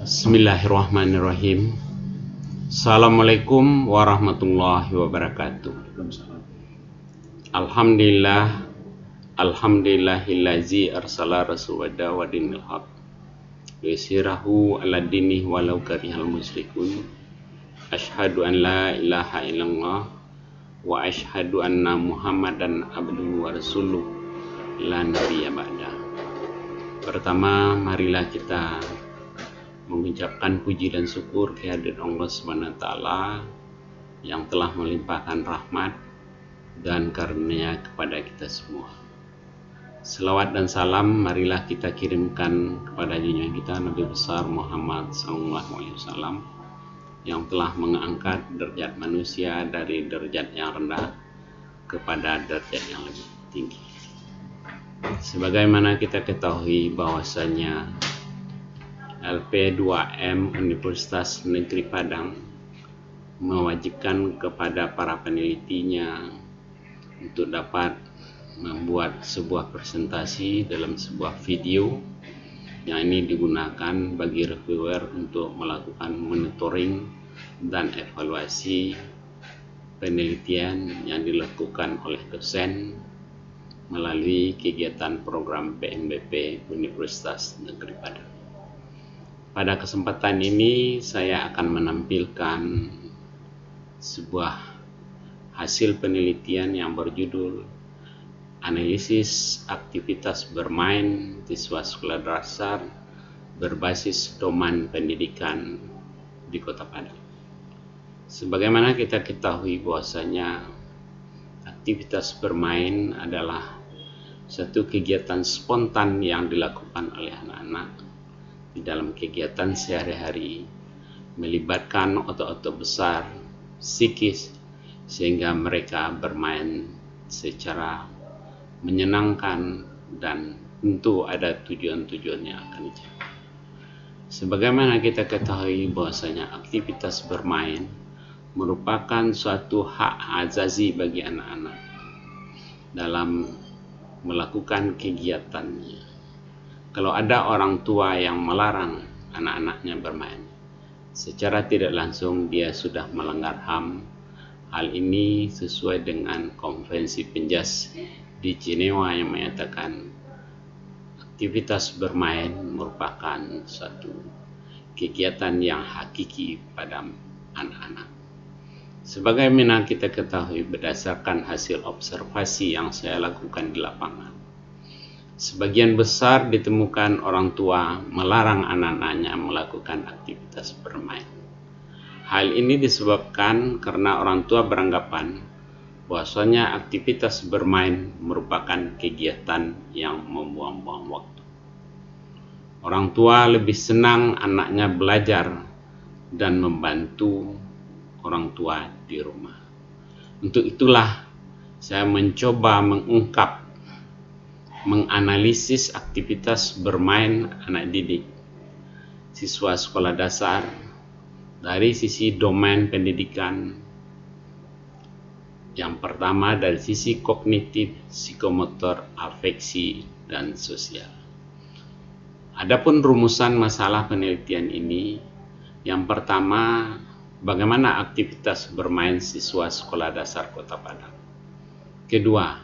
Bismillahirrahmanirrahim. Assalamualaikum warahmatullahi wabarakatuh. Alhamdulillahillazi arsala rasulahu wa dinil haq yusirahu ala dini walau karihal musyrikun. Asyhadu an la ilaha illallah wa asyhadu anna muhammadan abduhu wa rasuluh la nabiyya ba'da. Pertama, marilah kita mengucapkan puji dan syukur kehadirat Allah SWT yang telah melimpahkan rahmat dan karunia kepada kita semua. Selawat dan salam marilah kita kirimkan kepada junjungan kita Nabi besar Muhammad SAW yang telah mengangkat derajat manusia dari derajat yang rendah kepada derajat yang lebih tinggi. Sebagaimana kita ketahui bahwasanya LP2M Universitas Negeri Padang mewajibkan kepada para penelitinya untuk dapat membuat sebuah presentasi dalam sebuah video yang ini digunakan bagi reviewer untuk melakukan monitoring dan evaluasi penelitian yang dilakukan oleh dosen melalui kegiatan program PMBP Universitas Negeri Padang. Pada kesempatan ini saya akan menampilkan sebuah hasil penelitian yang berjudul Analisis Aktivitas Bermain Siswa Sekolah Dasar Berbasis Domain Pendidikan di Kota Padang. Sebagaimana kita ketahui bahwasanya aktivitas bermain adalah satu kegiatan spontan yang dilakukan oleh anak-anak di dalam kegiatan sehari-hari, melibatkan otot-otot besar psikis sehingga mereka bermain secara menyenangkan dan tentu ada tujuan-tujuan yang akan dicapai. Sebagaimana kita ketahui bahwasanya aktivitas bermain merupakan suatu hak azazi bagi anak-anak dalam melakukan kegiatannya. Kalau ada orang tua yang melarang anak-anaknya bermain, secara tidak langsung dia sudah melanggar HAM. Hal ini sesuai dengan Konvensi PENJAS di Jenewa yang menyatakan aktivitas bermain merupakan suatu kegiatan yang hakiki pada anak-anak. Sebagaimana kita ketahui berdasarkan hasil observasi yang saya lakukan di lapangan, sebagian besar ditemukan orang tua melarang anak-anaknya melakukan aktivitas bermain. Hal ini disebabkan karena orang tua beranggapan bahwasanya aktivitas bermain merupakan kegiatan yang membuang-buang waktu. Orang tua lebih senang anaknya belajar dan membantu orang tua di rumah. Untuk itulah saya mencoba menganalisis aktivitas bermain anak didik siswa sekolah dasar dari sisi domain pendidikan. Yang pertama dari sisi kognitif, psikomotor, afeksi, dan sosial. Adapun rumusan masalah penelitian ini, yang pertama, bagaimana aktivitas bermain siswa sekolah dasar Kota Padang. Kedua,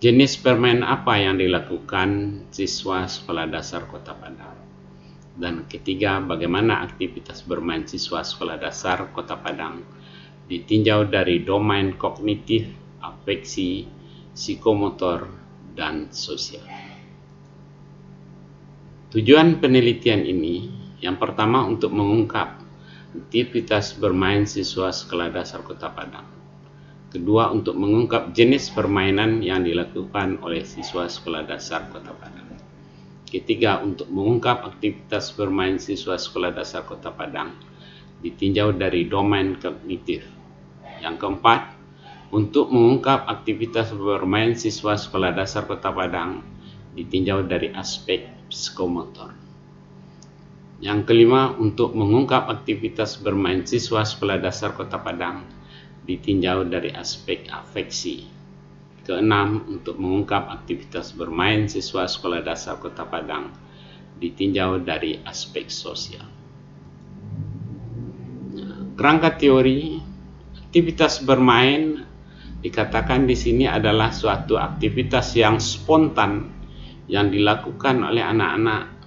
jenis permainan apa yang dilakukan siswa sekolah dasar Kota Padang. Dan ketiga, bagaimana aktivitas bermain siswa sekolah dasar Kota Padang ditinjau dari domain kognitif, afeksi, psikomotor, dan sosial. Tujuan penelitian ini yang pertama untuk mengungkap aktivitas bermain siswa sekolah dasar Kota Padang. Kedua, untuk mengungkap jenis permainan yang dilakukan oleh siswa sekolah dasar Kota Padang. Ketiga, untuk mengungkap aktivitas bermain siswa sekolah dasar Kota Padang ditinjau dari domain kognitif. Yang keempat, untuk mengungkap aktivitas bermain siswa sekolah dasar Kota Padang ditinjau dari aspek psikomotor. Yang kelima, untuk mengungkap aktivitas bermain siswa sekolah dasar Kota Padang ditinjau dari aspek afeksi. keenam, untuk mengungkap aktivitas bermain siswa Sekolah Dasar Kota Padang ditinjau dari aspek sosial. Kerangka teori, aktivitas bermain dikatakan di sini adalah suatu aktivitas yang spontan yang dilakukan oleh anak-anak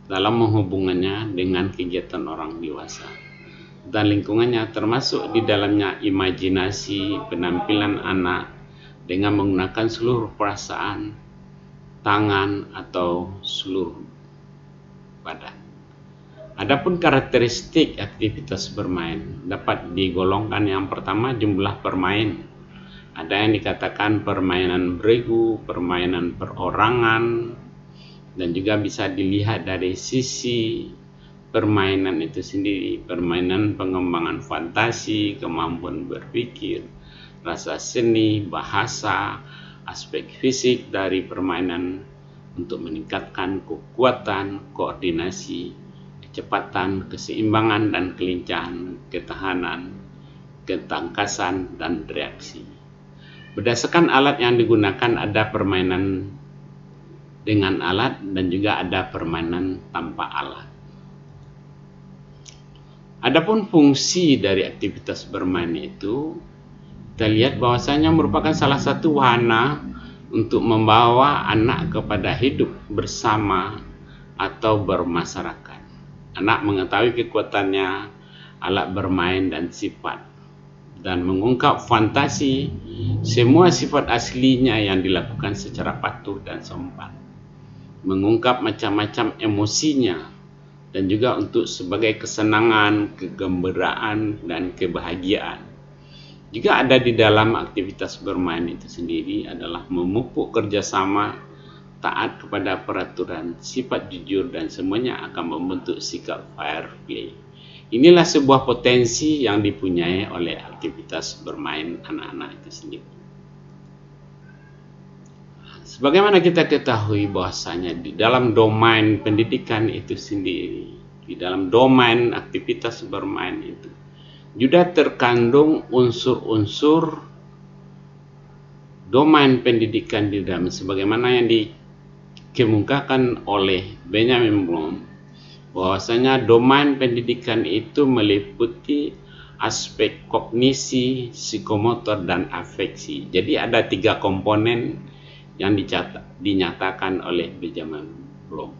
dalam menghubungannya dengan kegiatan orang dewasa dan lingkungannya, termasuk di dalamnya imajinasi penampilan anak dengan menggunakan seluruh perasaan, tangan, atau seluruh badan. Adapun karakteristik aktivitas bermain dapat digolongkan, yang pertama, jumlah permain. Ada yang dikatakan permainan beregu, permainan perorangan, dan juga bisa dilihat dari sisi permainan itu sendiri, permainan pengembangan fantasi, kemampuan berpikir, rasa seni, bahasa, aspek fisik dari permainan untuk meningkatkan kekuatan, koordinasi, kecepatan, keseimbangan dan kelincahan, ketahanan, ketangkasan, dan reaksi. Berdasarkan alat yang digunakan, ada permainan dengan alat dan juga ada permainan tanpa alat. Adapun fungsi dari aktivitas bermain itu, kita lihat bahwasanya merupakan salah satu wahana untuk membawa anak kepada hidup bersama atau bermasyarakat. Anak mengetahui kekuatannya, alat bermain dan sifat, dan mengungkap fantasi semua sifat aslinya yang dilakukan secara patuh dan sopan, mengungkap macam-macam emosinya, dan juga untuk sebagai kesenangan, kegembiraan, dan kebahagiaan. Juga ada di dalam aktivitas bermain itu sendiri adalah memupuk kerjasama, taat kepada peraturan, sifat jujur, dan semuanya akan membentuk sikap fair play. Inilah sebuah potensi yang dipunyai oleh aktivitas bermain anak-anak itu sendiri. Sebagaimana kita ketahui bahwasanya di dalam domain pendidikan itu sendiri, di dalam domain aktivitas bermain itu juga terkandung unsur-unsur domain pendidikan di dalam, sebagaimana yang dikemukakan oleh Benjamin Bloom, bahwasanya domain pendidikan itu meliputi aspek kognisi, psikomotor, dan afeksi. Jadi ada 3 komponen yang dinyatakan oleh Benjamin Bloom.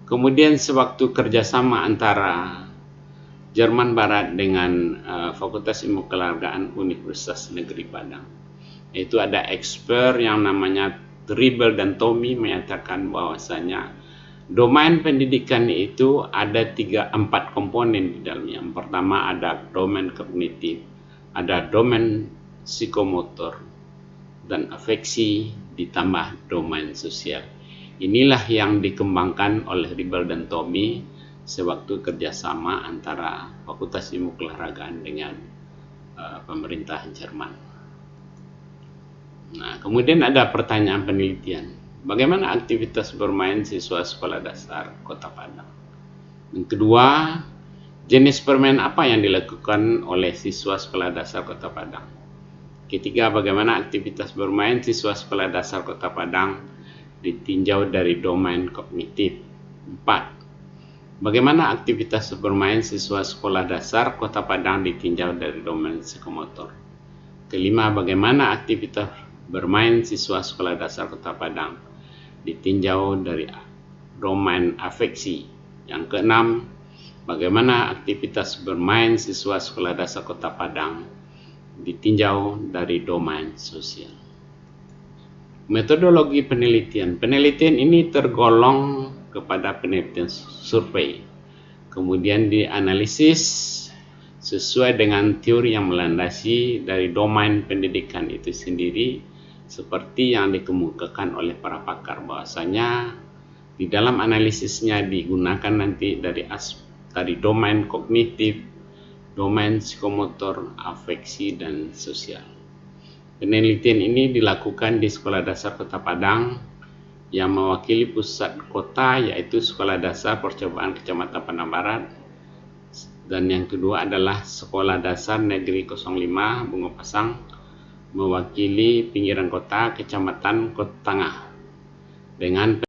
Kemudian sewaktu kerjasama antara Jerman Barat dengan Fakultas Ilmu Keluargaan Universitas Negeri Padang, itu ada expert yang namanya Ribel dan Tommy menyatakan bahwasanya domain pendidikan itu ada 4 komponen di dalamnya. Yang pertama ada domain kognitif, ada domain psikomotor dan afeksi, ditambah domain sosial. Inilah yang dikembangkan oleh Ribel dan Tommy sewaktu kerjasama antara Fakultas Ilmu Keolahragaan dengan pemerintah Jerman. Nah, kemudian ada pertanyaan penelitian. Bagaimana aktivitas bermain siswa Sekolah Dasar Kota Padang? Yang kedua, jenis permainan apa yang dilakukan oleh siswa Sekolah Dasar Kota Padang? Ketiga, bagaimana aktivitas bermain siswa Sekolah Dasar Kota Padang ditinjau dari domain kognitif? 4. Bagaimana aktivitas bermain siswa Sekolah Dasar Kota Padang ditinjau dari domain psikomotor? Kelima, bagaimana aktivitas bermain siswa Sekolah Dasar Kota Padang ditinjau dari domain afeksi? Yang keenam, bagaimana aktivitas bermain siswa Sekolah Dasar Kota Padang ditinjau dari domain sosial? Metodologi penelitian. Penelitian ini tergolong kepada penelitian survei, kemudian dianalisis sesuai dengan teori yang melandasi dari domain pendidikan itu sendiri, seperti yang dikemukakan oleh para pakar, bahwasanya di dalam analisisnya digunakan nanti dari domain kognitif, domain psikomotor, afeksi, dan sosial. Penelitian ini dilakukan di Sekolah Dasar Kota Padang yang mewakili pusat kota, yaitu Sekolah Dasar Percobaan Kecamatan Padang Barat, dan yang kedua adalah Sekolah Dasar Negeri 05 Bungo Pasang mewakili pinggiran kota Kecamatan Kota Tengah dengan